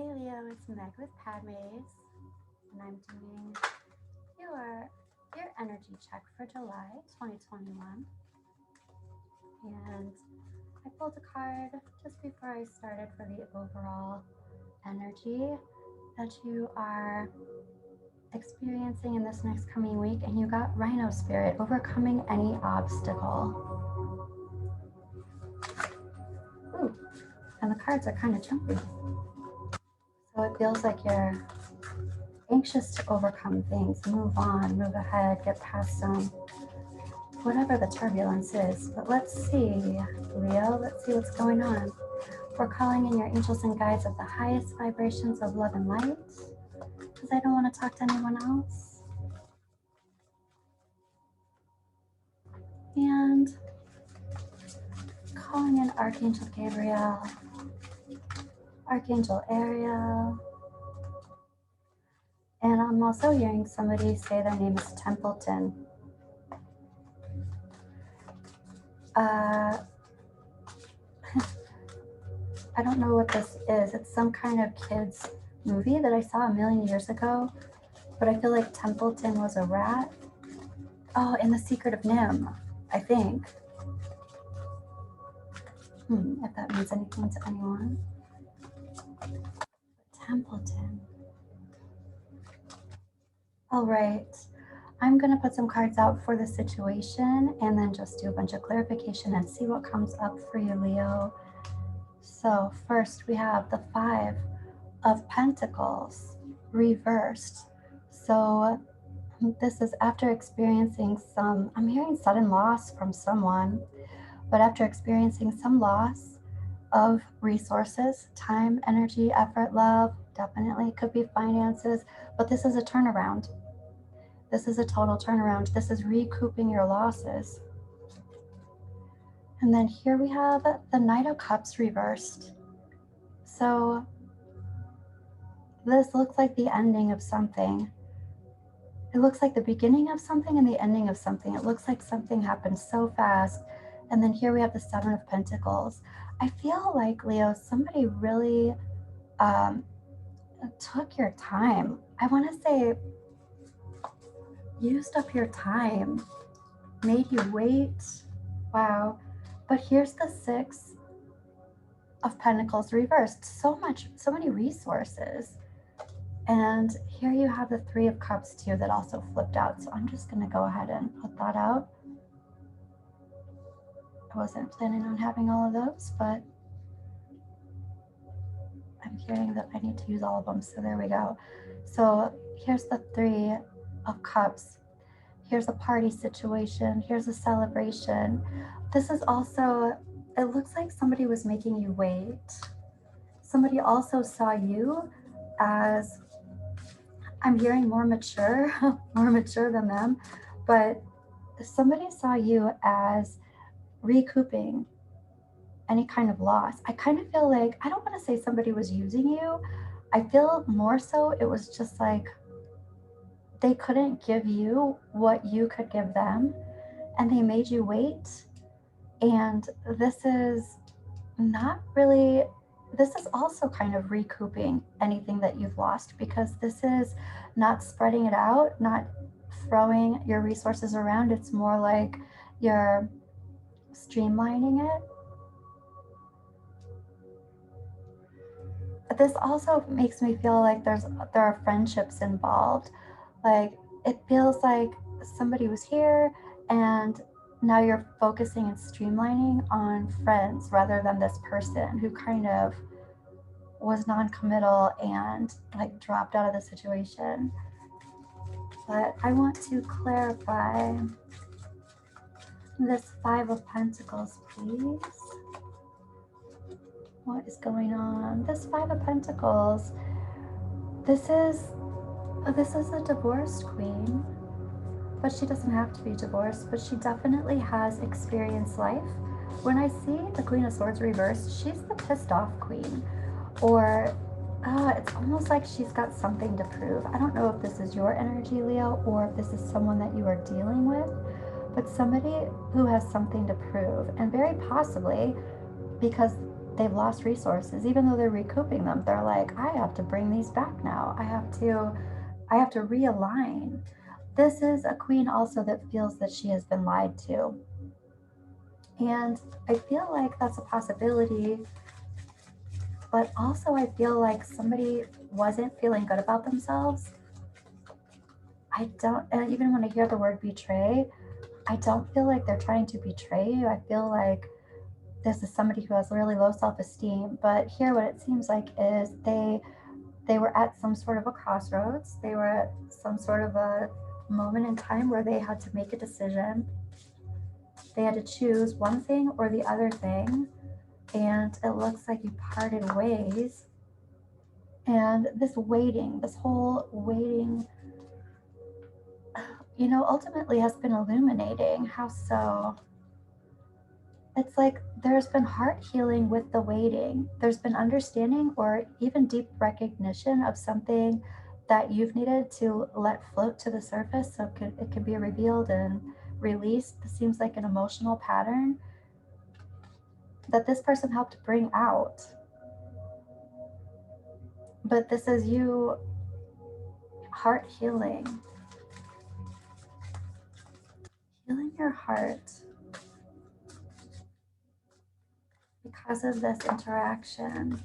Hey Leo, it's Meg with Padmes, and I'm doing your energy check for July 2021. And I pulled a card just before I started for the overall energy that you are experiencing in this next coming week, and you got Rhino Spirit, overcoming any obstacle. Ooh, and the cards are kind of jumpy. So it feels like you're anxious to overcome things, move on, move ahead, get past some whatever the turbulence is. But let's see, Leo, let's see what's going on. We're calling in your angels and guides of the highest vibrations of love and light, because I don't want to talk to anyone else. And calling in Archangel Gabriel, Archangel Ariel, and I'm also hearing somebody say their name is Templeton. I don't know what this is. It's some kind of kids movie that I saw a million years ago, but I feel like Templeton was a rat. Oh, in The Secret of Nim, I think. If that means anything to anyone. Templeton. All right. I'm going to put some cards out for the situation and then just do a bunch of clarification and see what comes up for you, Leo. So first we have the 5 of Pentacles reversed. So this is after experiencing some, I'm hearing sudden loss from someone, but after experiencing some loss of resources, time, energy, effort, love, definitely it could be finances, but this is a turnaround. This is a total turnaround. This is recouping your losses. And then here we have the Knight of Cups reversed. So this looks like the ending of something. It looks like the beginning of something and the ending of something. It looks like something happened so fast. And then here we have the 7 of Pentacles. I feel like, Leo, somebody really took your time. I want to say used up your time, made you wait. Wow. But here's the 6 of Pentacles reversed. So many resources. And here you have the 3 of Cups too that also flipped out. So I'm just going to go ahead and put that out. I wasn't planning on having all of those, but I'm hearing that I need to use all of them. So there we go. So here's the 3 of Cups. Here's a party situation. Here's a celebration. This is also, it looks like somebody was making you wait. Somebody also saw you as, I'm hearing more mature, more mature than them, but somebody saw you as recouping any kind of loss. I kind of feel like, I don't want to say somebody was using you. I feel more so it was just like they couldn't give you what you could give them, and they made you wait. And this is not really, this is also kind of recouping anything that you've lost, because this is not spreading it out, not throwing your resources around. It's more like you're streamlining it. This also makes me feel like there are friendships involved. Like it feels like somebody was here and now you're focusing and streamlining on friends rather than this person who kind of was non-committal and like dropped out of the situation. But I want to clarify this 5 of Pentacles, please. What is going on? This 5 of Pentacles, this is a divorced queen, but she doesn't have to be divorced, but she definitely has experienced life. When I see the Queen of Swords reversed, she's the pissed off queen, or it's almost like she's got something to prove. I don't know if this is your energy, Leo, or if this is someone that you are dealing with, but somebody who has something to prove, and very possibly because they've lost resources. Even though they're recouping them, they're like, I have to bring these back now. I have to realign. This is a queen also that feels that she has been lied to. And I feel like that's a possibility, but also I feel like somebody wasn't feeling good about themselves. I don't, and even when I hear the word betray, I don't feel like they're trying to betray you. I feel like this is somebody who has really low self-esteem. But here what it seems like is they were at some sort of a crossroads. They were at some sort of a moment in time where they had to make a decision. They had to choose one thing or the other thing. And it looks like you parted ways. And this waiting, this whole waiting, ultimately has been illuminating. How so? It's like there's been heart healing with the waiting. There's been understanding or even deep recognition of something that you've needed to let float to the surface so it could be revealed and released. This seems like an emotional pattern that this person helped bring out. But this is you heart healing. Healing your heart because of this interaction.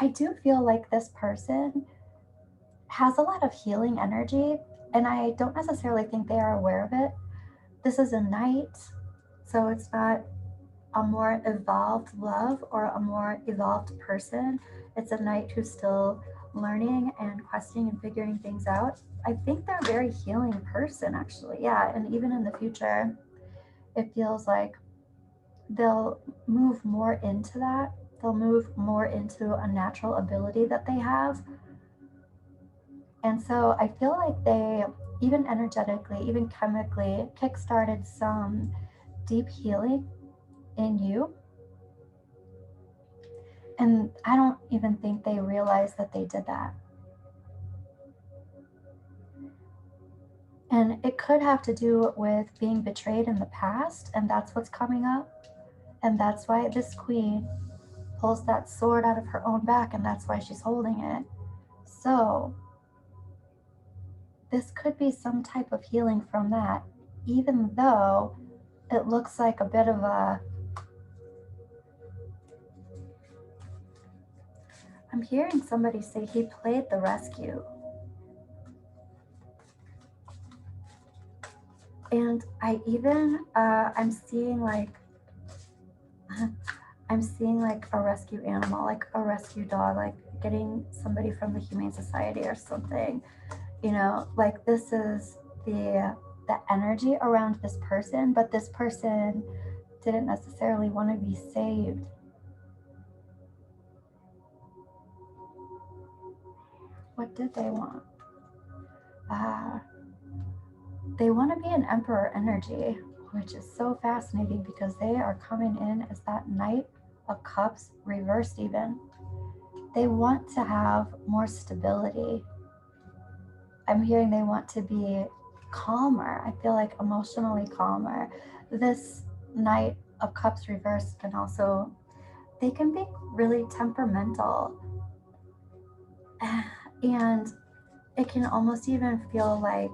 I do feel like this person has a lot of healing energy, and I don't necessarily think they are aware of it. This is a knight, so it's not a more evolved love or a more evolved person. It's a knight who's still learning and questing and figuring things out. I think they're a very healing person, actually. Yeah, and even in the future, it feels like they'll move more into that. They'll move more into a natural ability that they have. And so I feel like they, even energetically, even chemically, kickstarted some deep healing in you. And I don't even think they realized that they did that. And it could have to do with being betrayed in the past, and that's what's coming up. And that's why this queen pulls that sword out of her own back, and that's why she's holding it. So this could be some type of healing from that, even though it looks like a bit of a, I'm hearing somebody say he played the rescue. And I'm seeing like a rescue animal, like a rescue dog, like getting somebody from the Humane Society or something. Like this is the energy around this person, but this person didn't necessarily want to be saved. What did they want? They want to be an emperor energy, which is so fascinating because they are coming in as that Knight of Cups reversed even. They want to have more stability. I'm hearing they want to be calmer. I feel like emotionally calmer. This Knight of Cups reversed can also, they can be really temperamental. And it can almost even feel like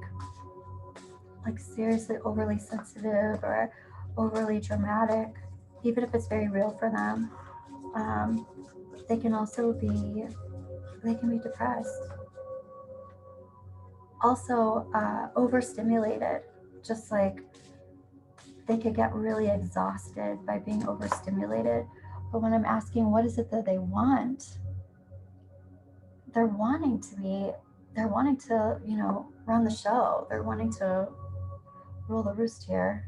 seriously overly sensitive or overly dramatic, even if it's very real for them. They can also be, depressed. Also overstimulated, just like they could get really exhausted by being overstimulated. But when I'm asking what is it that they want, they're wanting to, run the show. They're wanting to rule the roost here.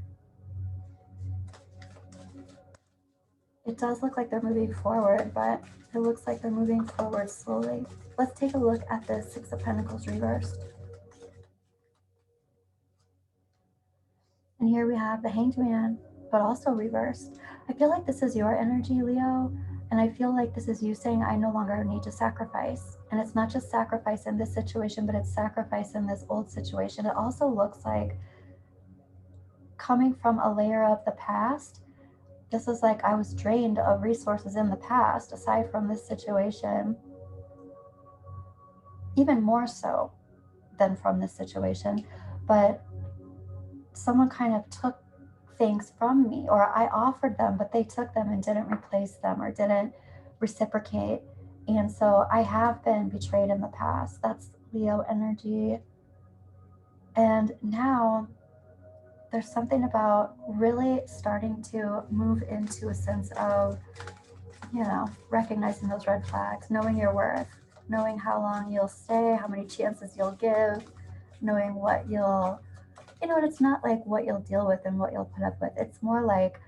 It does look like they're moving forward, but it looks like they're moving forward slowly. Let's take a look at the Six of Pentacles reversed. And here we have the Hanged Man, but also reversed. I feel like this is your energy, Leo. And I feel like this is you saying, I no longer need to sacrifice. And it's not just sacrifice in this situation, but it's sacrifice in this old situation. It also looks like coming from a layer of the past This is like I was drained of resources in the past, aside from this situation, even more so than from this situation. But someone kind of took things from me, or I offered them, but they took them and didn't replace them or didn't reciprocate. And so I have been betrayed in the past. That's Leo energy. And now there's something about really starting to move into a sense of, recognizing those red flags, knowing your worth, knowing how long you'll stay, how many chances you'll give, knowing what you'll, and it's not like what you'll deal with and what you'll put up with. It's more like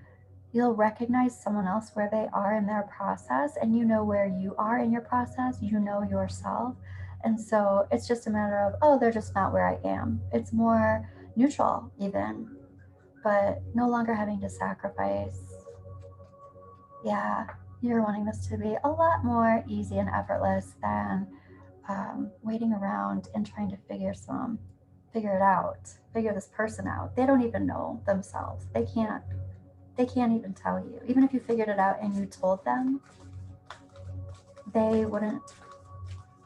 you'll recognize someone else where they are in their process, and you know where you are in your process, you know yourself. And so it's just a matter of, oh, they're just not where I am. It's more neutral, even, but no longer having to sacrifice. Yeah, you're wanting this to be a lot more easy and effortless than waiting around and trying to figure it out, figure this person out. They don't even know themselves. They can't even tell you. Even if you figured it out and you told them, they wouldn't.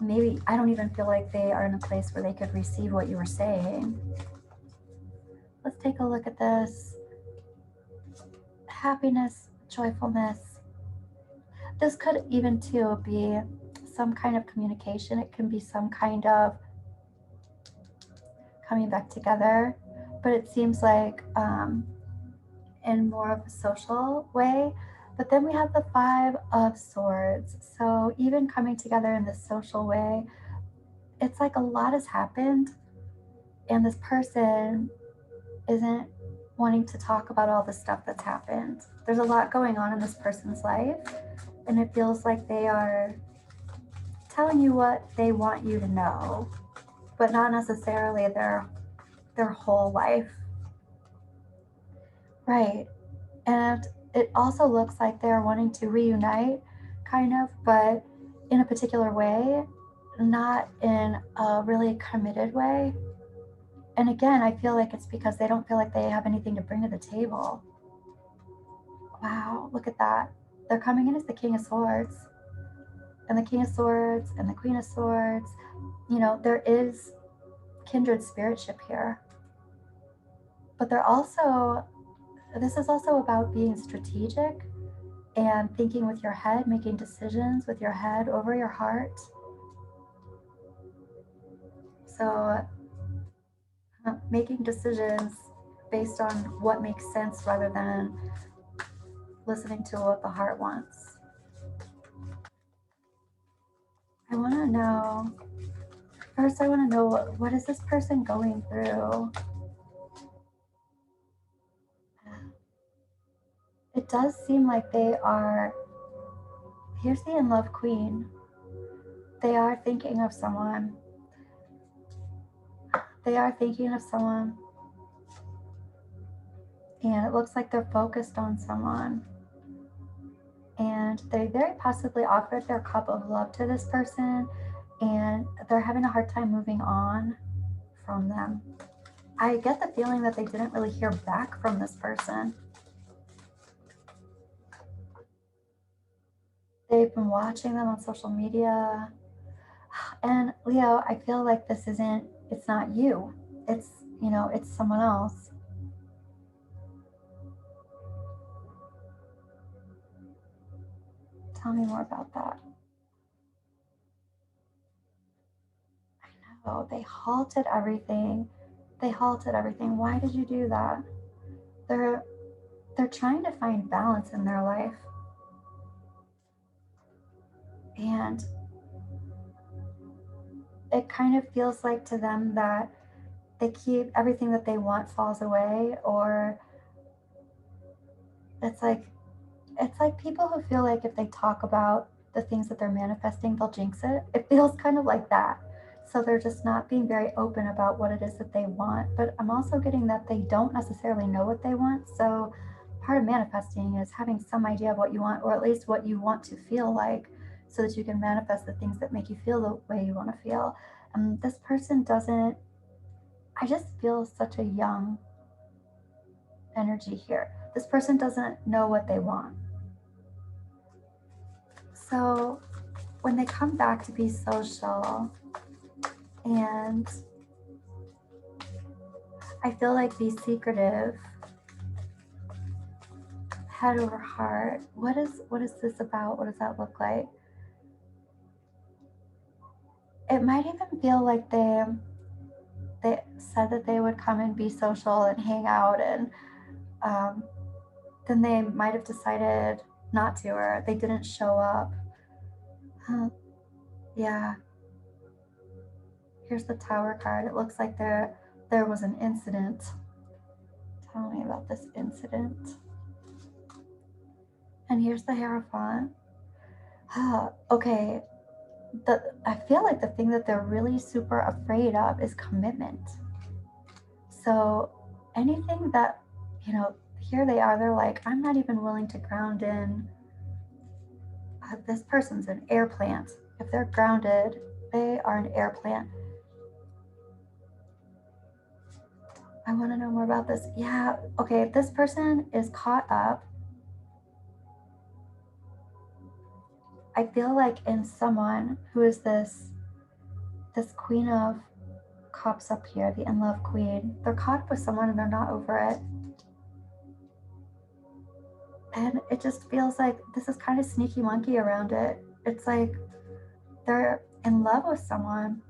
Maybe I don't even feel like they are in a place where they could receive what you were saying. Let's take a look at this. Happiness, joyfulness. This could even too be some kind of communication. It can be some kind of coming back together, but it seems like in more of a social way. But then we have the Five of Swords. So even coming together in this social way, it's like a lot has happened, and this person isn't wanting to talk about all the stuff that's happened. There's a lot going on in this person's life, and it feels like they are telling you what they want you to know, but not necessarily their whole life. Right. And it also looks like they're wanting to reunite, kind of, but in a particular way, not in a really committed way. And again, I feel like it's because they don't feel like they have anything to bring to the table. Wow, look at that. They're coming in as the King of Swords. And the King of Swords and the Queen of Swords. There is kindred spiritship here. But this is also about being strategic and thinking with your head, making decisions with your head over your heart. So making decisions based on what makes sense rather than listening to what the heart wants. I want to know, first I want to know, what is this person going through? It does seem like here's the in love queen. They are thinking of someone. They are thinking of someone. And it looks like they're focused on someone. And they very possibly offered their cup of love to this person, and they're having a hard time moving on from them. I get the feeling that they didn't really hear back from this person. They've been watching them on social media. And Leo, I feel like it's not you. It's someone else. Tell me more about that. I know, they halted everything. They halted everything. Why did you do that? They're trying to find balance in their life. And it kind of feels like to them that they keep everything that they want falls away, or it's like people who feel like if they talk about the things that they're manifesting, they'll jinx it. It feels kind of like that. So they're just not being very open about what it is that they want. But I'm also getting that they don't necessarily know what they want. So part of manifesting is having some idea of what you want, or at least what you want to feel like, so that you can manifest the things that make you feel the way you want to feel. This person I just feel such a young energy here. this person doesn't know what they want. So when they come back to be social, and I feel like be secretive, head over heart. What is this about? What does that look like? It might even feel like they said that they would come and be social and hang out, and then they might have decided not to, or they didn't show up. Huh. Yeah. Here's the Tower card. It looks like there was an incident. Tell me about this incident. And here's the Hierophant. Okay. I feel like the thing that they're really super afraid of is commitment. So anything that, here they are, they're like, I'm not even willing to ground in. This person's an air plant. If they're grounded, they are an air plant. I want to know more about this. Yeah, okay, this person is caught up, I feel like, in someone who is this Queen of Cups up here, the in love queen. They're caught up with someone and they're not over it. And it just feels like this is kind of sneaky monkey around it. It's like they're in love with someone,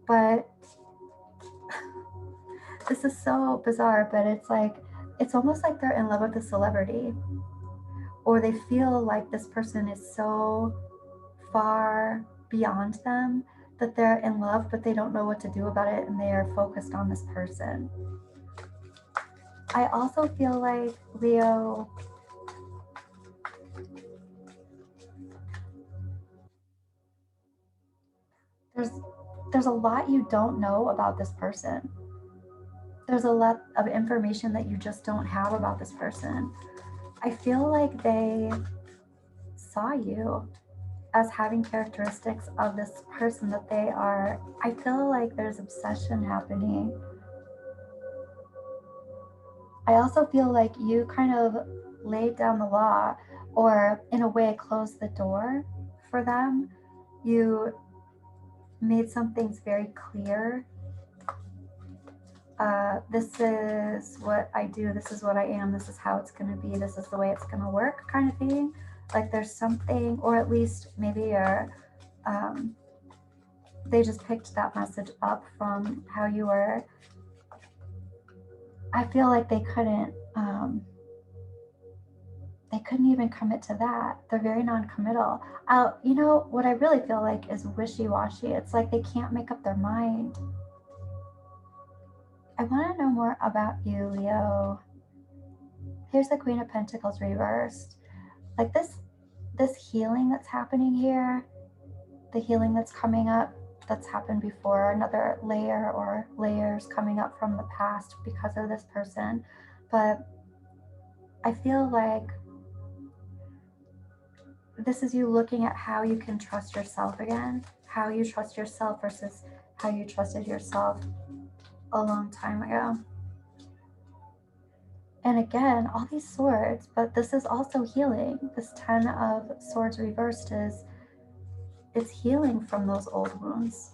but this is so bizarre, but it's like, it's almost like they're in love with a celebrity, or they feel like this person is so far beyond them that they're in love, but they don't know what to do about it, and they are focused on this person. I also feel like, Leo, there's a lot you don't know about this person. There's a lot of information that you just don't have about this person. I feel like they saw you as having characteristics of this person that they are. I feel like there's obsession happening. I also feel like you kind of laid down the law, or in a way closed the door for them. You made some things very clear. This is what I do, this is what I am, this is how it's going to be, this is the way it's going to work, kind of thing. Like there's something, or at least maybe they just picked that message up from how you were. I feel like they couldn't even commit to that. They're very non-committal. What I really feel like is wishy-washy. It's like they can't make up their mind. I want to know more about you, Leo. Here's the Queen of Pentacles reversed. Like this healing that's happening here, the healing that's coming up, that's happened before, another layer or layers coming up from the past because of this person. But I feel like this is you looking at how you can trust yourself again, how you trust yourself versus how you trusted yourself a long time ago. And again, all these swords, but this is also healing. This 10 of Swords reversed it's healing from those old wounds.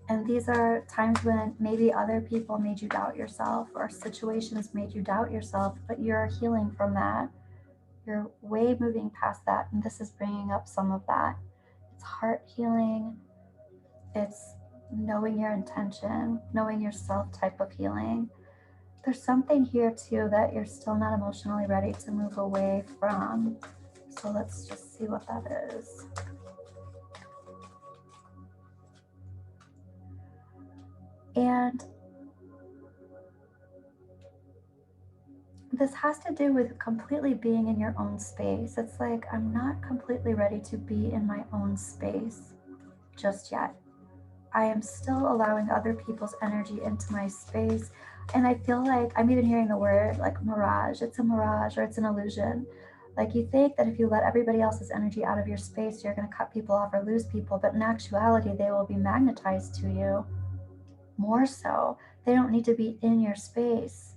And these are times when maybe other people made you doubt yourself, or situations made you doubt yourself, but you're healing from that. You're way moving past that, and this is bringing up some of that. It's heart healing. It's knowing your intention, knowing yourself type of healing. There's something here too that you're still not emotionally ready to move away from. So let's just see what that is. And this has to do with completely being in your own space. It's like, I'm not completely ready to be in my own space just yet. I am still allowing other people's energy into my space. And I feel like I'm even hearing the word like mirage. It's a mirage, or it's an illusion. Like you think that if you let everybody else's energy out of your space, you're going to cut people off or lose people. But in actuality, they will be magnetized to you more so. They don't need to be in your space.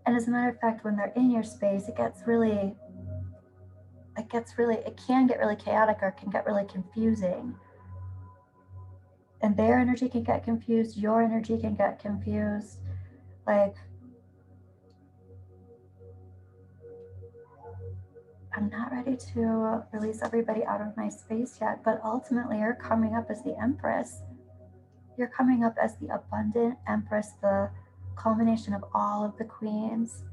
And as a matter of fact, when they're in your space, it can get really chaotic, or it can get really confusing. And their energy can get confused, your energy can get confused. Like, I'm not ready to release everybody out of my space yet, but ultimately you're coming up as the Empress. You're coming up as the abundant Empress, the culmination of all of the queens,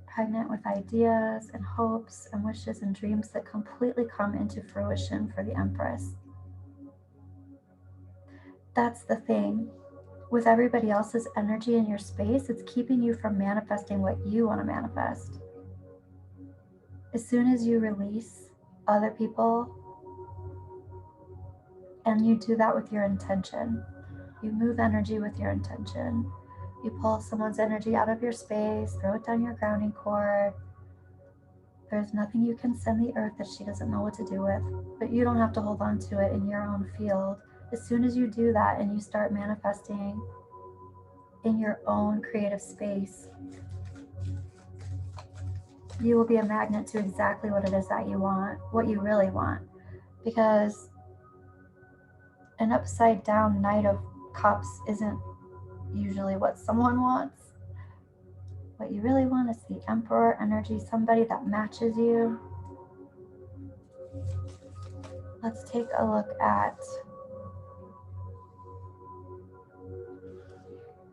pregnant with ideas and hopes and wishes and dreams that completely come into fruition for the Empress. That's the thing. With everybody else's energy in your space, it's keeping you from manifesting what you want to manifest. As soon as you release other people, and you do that with your intention, you move energy with your intention. You pull someone's energy out of your space, throw it down your grounding cord. There's nothing you can send the earth that she doesn't know what to do with, but you don't have to hold on to it in your own field. As soon as you do that and you start manifesting in your own creative space, you will be a magnet to exactly what it is that you want, what you really want. Because an upside down Knight of Cups isn't usually what someone wants. What you really want is the Emperor energy, somebody that matches you. Let's take a look at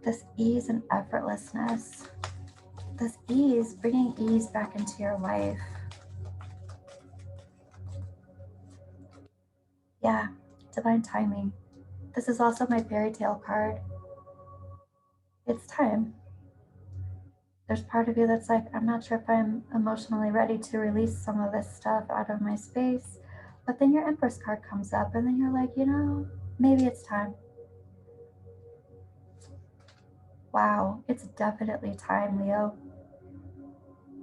this ease and effortlessness. This ease, bringing ease back into your life. Yeah, divine timing. This is also my fairy tale card. It's time. There's part of you that's like, I'm not sure if I'm emotionally ready to release some of this stuff out of my space. But then your Empress card comes up, and then you're like, maybe it's time. Wow, it's definitely time, Leo.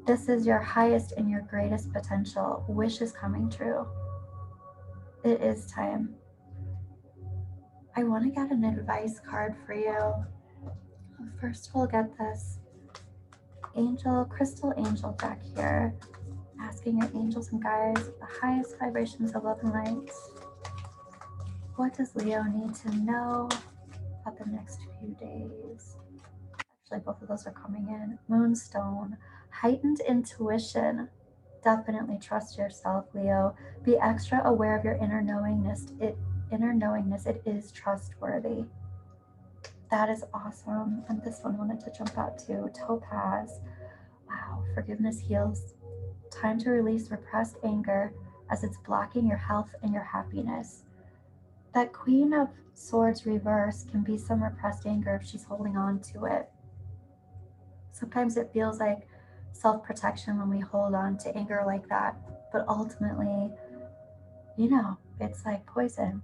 This is your highest and your greatest potential. Wish is coming true. It is time. I want to get an advice card for you. First, we'll get this crystal angel deck here, asking your angels and guides the highest vibrations of love and light. What does Leo need to know about the next few days? Actually, both of those are coming in. Moonstone, heightened intuition. Definitely trust yourself, Leo. Be extra aware of your inner knowingness. It is trustworthy. That is awesome. And this one wanted to jump out too. Topaz. Wow, forgiveness heals. Time to release repressed anger as it's blocking your health and your happiness. That Queen of Swords reverse can be some repressed anger if she's holding on to it. Sometimes it feels like self-protection when we hold on to anger like that, but ultimately, it's like poison.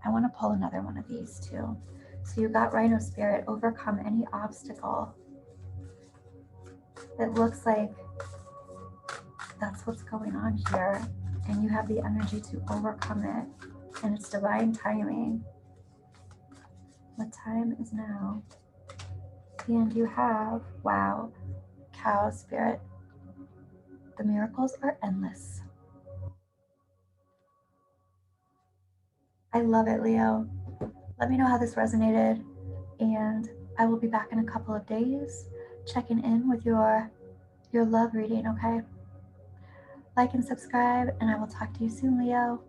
I want to pull another one of these too. So you got Rhino Spirit, overcome any obstacle. It looks like that's what's going on here, and you have the energy to overcome it, and it's divine timing. The time is now. And you have, wow, Cow Spirit. The miracles are endless. I love it, Leo. Let me know how this resonated, and I will be back in a couple of days checking in with your love reading, okay? Like and subscribe, and I will talk to you soon, Leo.